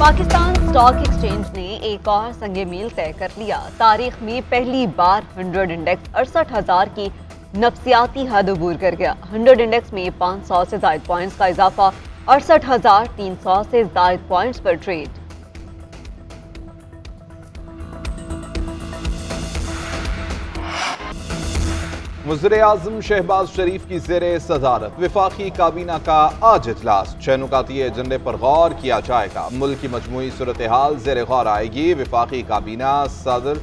Pakistan stock exchange ने एक और संगे मील तय कर लिया। तारीख में पहली बार 100 इंडेक्स 68,000 की नफसियाती हद अबूर कर गया। 100 इंडेक्स में 500 से ज्यादा पॉइंट्स का इजाफा, 68,300 से ज्यादा पॉइंट्स पर ट्रेड। वज़ीर-ए-आज़म शहबाज शरीफ की ज़ेरे सदारत वफाकी काबीना का आज इजलास। 6 नुकाती एजेंडे पर गौर किया जाएगा। मुल्क की मजमूई सूरत हाल ज़ेरे गौर आएगी। वफाकी काबीना सदर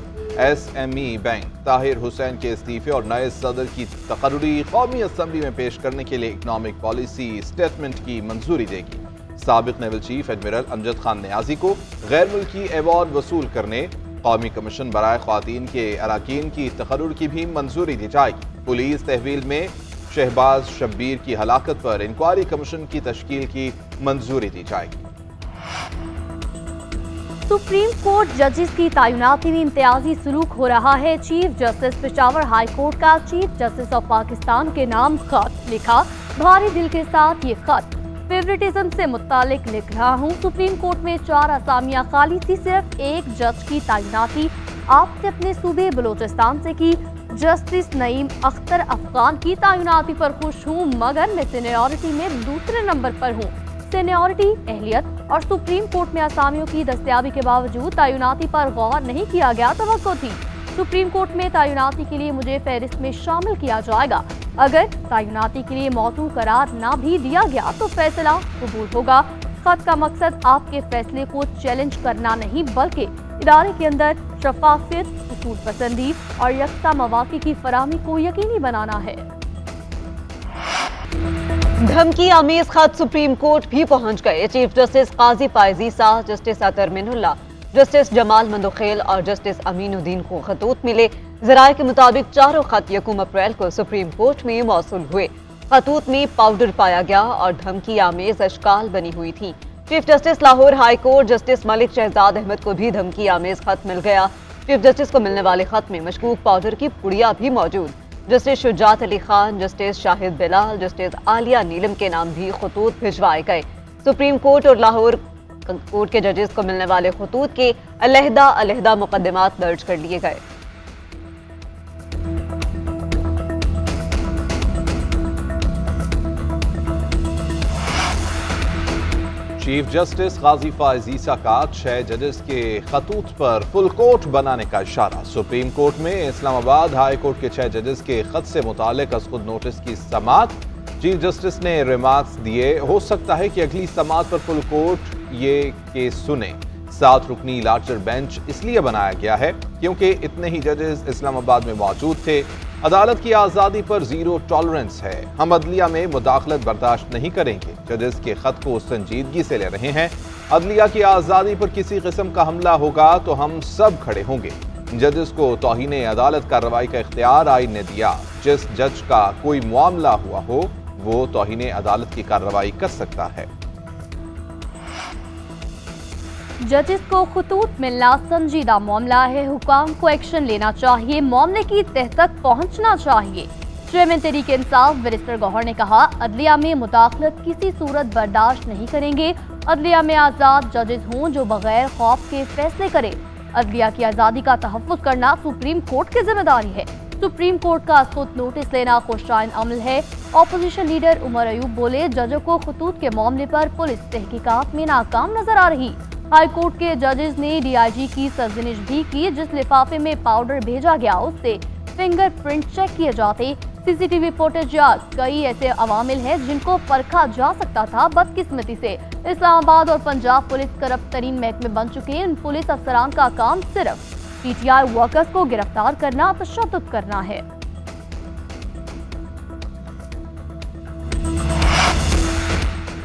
SME बैंक ताहिर हुसैन के इस्तीफे और नए सदर की तकर्री कौमी असम्बली में पेश करने के लिए इकनॉमिक पॉलिसी स्टेटमेंट की मंजूरी देगी। साबिक naval chief admiral Amjad Khan Niazi को गैर मुल्की एवॉर्ड वसूल करने कौमी कमीशन बराए ख्वातीन के अरकान की तकर्रुर की भी मंजूरी दी जाएगी। पुलिस तहवील में शहबाज शब्बीर की हलाकत पर इंक्वायरी कमीशन की तश्कील की मंजूरी दी जाएगी। सुप्रीम कोर्ट जजेस की तैनाती में इम्तियाजी सलूक हो रहा है। Chief justice Peshawar high court का चीफ जस्टिस ऑफ पाकिस्तान के नाम खत लिखा। भारी दिल के साथ ये खत फेवरेटिज्म से मुतालिक लिख रहा हूँ। सुप्रीम कोर्ट में 4 असामियां खाली थी, सिर्फ एक जज की तैनाती आपने अपने सूबे बलोचिस्तान से की। जस्टिस नईम अख्तर अफगान की तैनाती पर खुश हूँ, मगर मैं सीनियरिटी में दूसरे नंबर पर हूँ। सीनियरिटी, अहलियत और सुप्रीम कोर्ट में असामियों की दस्तयाबी के बावजूद तैनाती पर गौर नहीं किया गया। तवक्को थी सुप्रीम कोर्ट में तैनाती के लिए मुझे फहरिस्त में शामिल किया जाएगा। अगर तैनाती के लिए मौजू करार ना भी दिया गया तो फैसला कबूल होगा। खत का मकसद आपके फैसले को चैलेंज करना नहीं, बल्कि इदारे के अंदर शफाफियत, उसूल पसंदी और यकसा मौक़े की फराहमी को यकीनी बनाना है। धमकी आमीज खत सुप्रीम कोर्ट भी पहुंच गए। चीफ जस्टिस काजी पायजीसा, जस्टिस अतर मिनुल्लाह, जस्टिस जमाल मंदोखेल और जस्टिस अमीनुद्दीन को खतूत मिले। ज़राए के मुताबिक चारों खत 1 अप्रैल को सुप्रीम कोर्ट में मौसूल हुए। खतूत में पाउडर पाया गया और धमकी आमेज अशकाल बनी हुई थी। Chief justice Lahore high court justice Malik Shahzad Ahmad को भी धमकी आमेज खत मिल गया। चीफ जस्टिस को मिलने वाले खत में मशकूक पाउडर की पुड़िया भी मौजूद। Justice Shujaat Ali Khan, justice Shahid Bilal, justice Aliya Neelam के नाम भी खतूत भिजवाए गए। सुप्रीम कोर्ट और लाहौर कोर्ट के जजेस को मिलने वाले खतूत के अलहदा मुकदमात दर्ज कर लिए गए। चीफ जस्टिस काजी फायजीसा का 6 जजेस के खतूत पर फुल कोर्ट बनाने का इशारा। सुप्रीम कोर्ट में इस्लामाबाद हाई कोर्ट के 6 जजेस के खत से मुतालिक अज़-खुद नोटिस की समाअत। चीफ जस्टिस ने रिमार्क्स दिए, हो सकता है कि अगली समाअत पर फुल कोर्ट ये केस सुने। 7 रुकनी लार्जर बेंच इसलिए बनाया गया है क्योंकि इतने ही जजेस इस्लामाबाद में मौजूद थे। अदालत की आज़ादी पर ज़ीरो टॉलरेंस है। हम अदलिया में मुदाखलत बर्दाश्त नहीं करेंगे। जजेस के खत को संजीदगी से ले रहे हैं। अदलिया की आज़ादी पर किसी किस्म का हमला होगा तो हम सब खड़े होंगे। जजेस को तौहीन अदालत कार्रवाई का इख्तियार आइन ने दिया। जिस जज का कोई मामला हुआ हो वो तौहीन अदालत की कार्रवाई कर सकता है। जजेस को खतूत मिलना संजीदा मामला है। हुकाम को एक्शन लेना चाहिए, मामले की तह तक पहुंचना चाहिए। चेयरमैन तहरीक इंसाफ बैरिस्टर गौहर ने कहा, अदलिया में मुदाखलत किसी सूरत बर्दाश्त नहीं करेंगे। अदलिया में आज़ाद जजेस हों जो बगैर खौफ के फैसले करें। अदलिया की आज़ादी का तहफ़्फ़ुज़ करना सुप्रीम कोर्ट की जिम्मेदारी है। सुप्रीम कोर्ट का खुद नोटिस लेना खुशाइन अमल है। ऑपोजिशन लीडर उमर अयूब बोले, जजों को खतूत के मामले पर पुलिस तहकीकात में नाकाम नजर आ रही। हाई कोर्ट के जजेस ने DIG की सरजनिश भी की। जिस लिफाफे में पाउडर भेजा गया उससे फिंगरप्रिंट चेक किए जाते। CCTV फुटेज या कई ऐसे अवामिल हैं जिनको परखा जा सकता था। बदकिस्मती से इस्लामाबाद और पंजाब पुलिस करप्ट तरीन महकमे बन चुके हैं। इन पुलिस अफसरान का काम सिर्फ PTI वर्कर्स को गिरफ्तार करना, तशद्दुद करना है।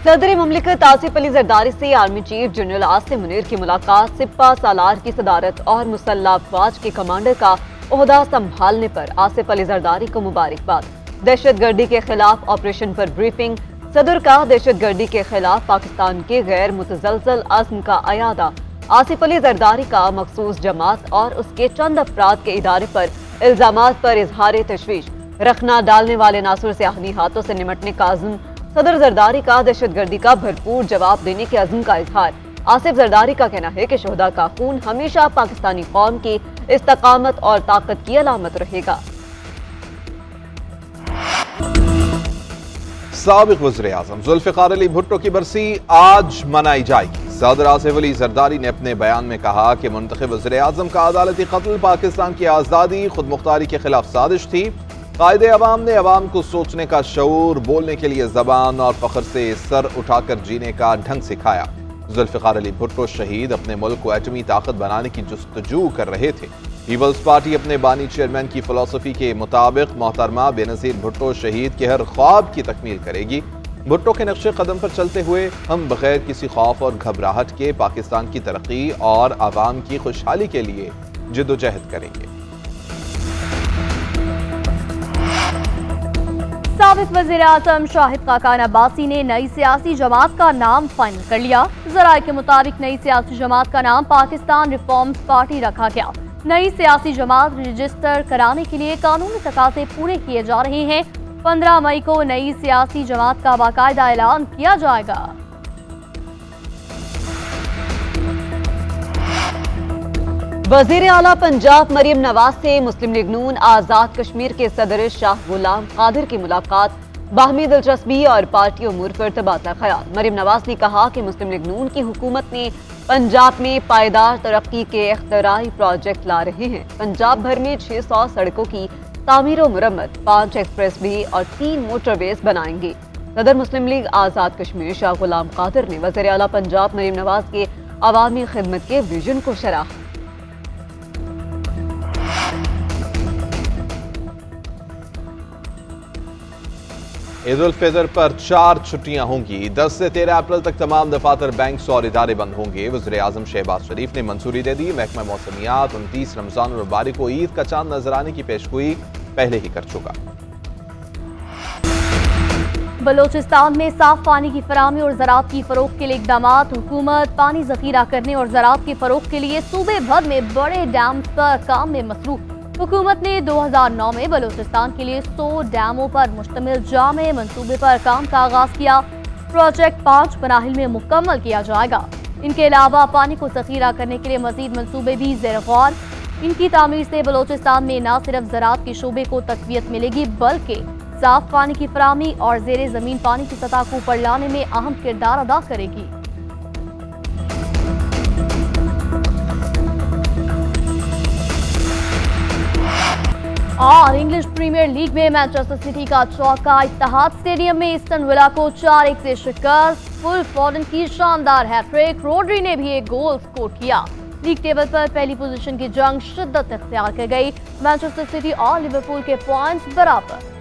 सदर मुमलिकत आसिफ अली जरदारी से army chief general Asim Munir की मुलाकात। सिपा सालार की सदारत और मुसल्लह अफवाज के कमांडर का ओहदा संभालने पर आसिफ अली जरदारी को मुबारकबाद। दहशतगर्दी के खिलाफ ऑपरेशन पर ब्रीफिंग। सदर का दहशतगर्दी के खिलाफ पाकिस्तान के गैर मुतजलजल अज़्म का अयादा। आसिफ अली जरदारी का मखसूस जमात और उसके चंद अफराद के इदारे पर इल्जामात पर इजहार तशवीश। रखना डालने वाले नासुर सियाहनी हाथों से निमटने का अज़्म। सदर जरदारी का दहशतगर्दी का भरपूर जवाब देने के अज़्म का इजहार। आसिफ जरदारी का कहना है कि शोहदा का खून हमेशा पाकिस्तानी कौम की इस्तकामत और ताकत की अलामत रहेगा। साबिक वज़ीर-ए-आज़म ज़ुल्फ़िकार अली भुट्टो की बरसी आज मनाई जाएगी। सदर आसिफ अली जरदारी ने अपने बयान में कहा कि मुंतखब वज़ीर-ए-आज़म का अदालती कत्ल पाकिस्तान की आज़ादी खुद मुख्तारी के खिलाफ साजिश थी। कायदे अवाम ने अवाम को सोचने का शऊर, बोलने के लिए ज़बान और फ़ख्र से सर उठाकर जीने का ढंग सिखाया। ज़ुल्फ़िकार अली भुट्टो शहीद अपने मुल्क को एटमी ताकत बनाने की जुस्तजू कर रहे थे। पीपल्स पार्टी अपने बानी चेयरमैन की फिलॉसफी के मुताबिक मोहतरमा बेनज़ीर भुट्टो शहीद के हर ख्वाब की तकमील करेगी। भुट्टो के नक्शे कदम पर चलते हुए हम बगैर किसी खौफ और घबराहट के पाकिस्तान की तरक्की और आवाम की खुशहाली के लिए जिद्दोजहद करेंगे। साबिक वज़ीर-ए-आज़म शाहिद खाकान अब्बासी ने नई सियासी जमात का नाम फाइनल कर लिया। ज़राए के मुताबिक नई सियासी जमात का नाम पाकिस्तान रिफॉर्म्स पार्टी रखा गया। नई सियासी जमात रजिस्टर कराने के लिए कानूनी तकाज़े पूरे किए जा रहे हैं। 15 मई को नई सियासी जमात का बाकायदा ऐलान किया जाएगा। वज़ीर आला पंजाब मरियम नवाज से मुस्लिम लीग नून आज़ाद कश्मीर के सदर शाह गुलाम कादिर की मुलाकात, बाहमी दिलचस्पी और पार्टी उमूर पर तबादला ख्याल। मरियम नवाज ने कहा कि मुस्लिम लीग नून की हुकूमत ने पंजाब में पायदार तरक्की के इख्तिराई प्रोजेक्ट ला रहे हैं। पंजाब भर में 600 सड़कों की तामीर और मुरम्मत, 5 एक्सप्रेस वे और 3 मोटरवेज बनाएंगे। सदर मुस्लिम लीग आज़ाद कश्मीर शाह गुलाम कादिर ने वज़ीर आला पंजाब मरियम नवाज के अवामी खिदमत के विजन को सराहा। ईद उल फितर पर 4 छुट्टियां होंगी। 10 से 13 अप्रैल तक तमाम दफातर, बैंक और इदारे बंद होंगे। वज़ीर-ए-आज़म शहबाज शरीफ ने मंजूरी दे दी। महकमा मौसमियात 29 रमजान और मुबारक को ईद का चांद नजर आने की पेशगोई पहले ही कर चुका। बलोचिस्तान में साफ पानी की फराहमी और ज़राअत की फरोख्त के लिए इक़दाम। हुकूमत पानी ज़ख़ीरा करने और ज़राअत की फरोख्त के लिए सूबे भर में बड़े डैम पर काम में मसरूफ। हुकूमत ने 2009 में बलूचिस्तान के लिए 100 डैमों पर मुश्तमिल जामे मंसूबे पर काम का आगाज किया। प्रोजेक्ट 5 मराहिल में मुकम्मल किया जाएगा। इनके अलावा पानी को ज़ख़ीरा करने के लिए मज़ीद मंसूबे भी ज़ेर गौर। इनकी तामीर से बलूचिस्तान में न सिर्फ ज़राअत के शोबे को तक़वियत मिलेगी, बल्कि साफ पानी की फराहमी और ज़ेरे ज़मीन पानी की सतह को ऊपर लाने में अहम किरदार अदा करेगी। और इंग्लिश प्रीमियर लीग में मैनचेस्टर सिटी का चौका इत्तेहाद स्टेडियम में ईस्टर्न विला को 4-1 से शिकस्त। फुल फॉर्डन की शानदार हैट्रिक, रोड्री ने भी एक गोल स्कोर किया। लीग टेबल पर पहली पोजीशन की जंग शिद्दत इख्तियार कर गई। मैनचेस्टर सिटी और लिवरपूल के पॉइंट्स बराबर।